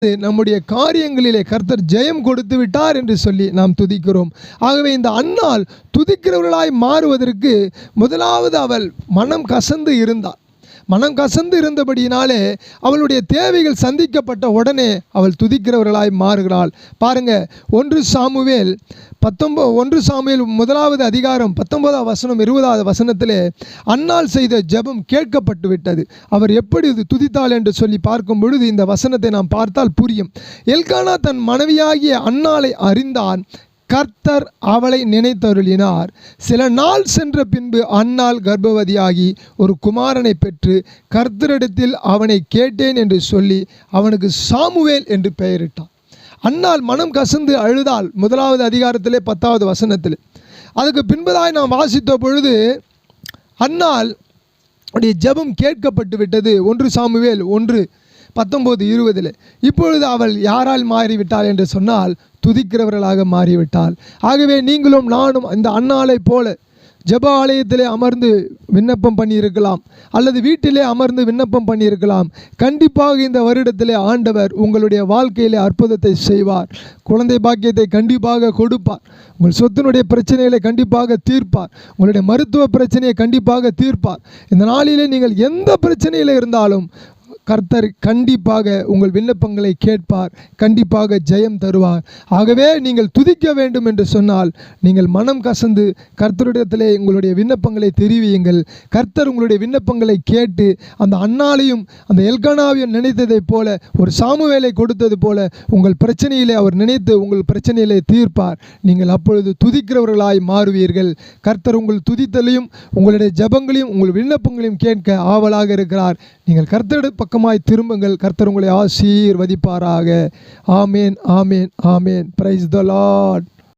நம்முடைய காரியங்களிலே கர்த்தர் ஜெயம் கொடுத்து விட்டார் என்று சொல்லி நாம் துதிக்கிறோம். ஆகவே இந்த அன்னாள் துதிக்கிறவர்களாய் மாறுவதற்கு முதலாவது அவள் மனம் கசந்து இருந்தாள். மனம் கசந்து இருந்தபடியினாலே அவளுடைய தேவைகள் சந்திக்கப்பட்ட உடனே அவள் துதிக்கிறவர்களாய் மாறுகிறாள். பாருங்க, 1 சாமுவேல் 1 அதிகாரம் 19 வசனம் 20 வசனத்திலே அன்னாள் செய்த ஜெபம் கேட்கப்பட்டு விட்டது. அவர் எப்படி துதித்தாள் என்று சொல்லி பார்க்கும் பொழுது இந்த வசனத்தை நாம் பார்த்தால் புரியும். எல்கானா தன் மனைவியாகிய அன்னாளை அறிந்தான். கர்த்தர் அவளை நினைத்தருளினார். சில நாள் சென்ற பின்பு அன்னாள் கர்ப்பவதியாகி ஒரு குமாரனை பெற்று கர்த்தரிடத்தில் அவனை கேட்டேன் என்று சொல்லி அவனுக்கு சாமுவேல் என்று பெயரிட்டான். அன்னாள் மனம் கசந்து அழுதாள். 1 அதிகாரத்திலே 10 வசனத்தில். அதுக்கு பின்பதாய் நாம் வாசித்த பொழுது அன்னாள் உடைய ஜெபம் கேட்கப்பட்டு விட்டது. 1 சாமுவேல் 1:19-20. இப்பொழுது அவள் யாரால் மாறிவிட்டாள் என்று சொன்னால் துதிக்கிறவர்களாக மாறிவிட்டாள். ஆகவே நீங்களும் நானும் இந்த அன்னாளை போல ஜெப ஆலயத்திலே அமர்ந்து விண்ணப்பம் பண்ணியிருக்கலாம், அல்லது வீட்டிலே அமர்ந்து விண்ணப்பம் பண்ணியிருக்கலாம். கண்டிப்பாக இந்த வருடத்திலே ஆண்டவர் உங்களுடைய வாழ்க்கையிலே அற்புதத்தை செய்வார். குழந்தை பாக்கியத்தை கண்டிப்பாக கொடுப்பார். உங்கள் சொத்தினுடைய பிரச்சனைகளை கண்டிப்பாக தீர்ப்பார். உங்களுடைய மருத்துவ பிரச்சனையை கண்டிப்பாக தீர்ப்பார். இந்த நாளிலே நீங்கள் எந்த பிரச்சனையில் இருந்தாலும் கர்த்தர் கண்டிப்பாக உங்கள் விண்ணப்பங்களை கேட்பார், கண்டிப்பாக ஜெயம் தருவார். ஆகவே நீங்கள் துதிக்க வேண்டும் என்று சொன்னால் நீங்கள் மனம் கசந்து கர்த்தரிடத்திலே உங்களுடைய விண்ணப்பங்களை தெரிவியுங்கள். கர்த்தர் உங்களுடைய விண்ணப்பங்களை கேட்டு அந்த அன்னாளையும் அந்த எல்கானாவையும் நினைத்ததைப் போல, ஒரு சாமுவேலை கொடுத்தது போல உங்கள் பிரச்சனையிலே அவர் நினைத்து உங்கள் பிரச்சனையிலே தீர்ப்பார். நீங்கள் அப்பொழுது துதிக்கிறவர்களாய் மாறுவீர்கள். கர்த்தர் உங்கள் துதித்தலையும் உங்களுடைய ஜெபங்களையும் உங்கள் விண்ணப்பங்களையும் கேட்க ஆவலாக இருக்கிறார். நீங்கள் கர்த்தருடைய பக்கமாய் திரும்புங்கள். கர்த்தர் உங்களை ஆசீர்வதிப்பாராக. ஆமேன், ஆமேன், ஆமேன். Praise the Lord.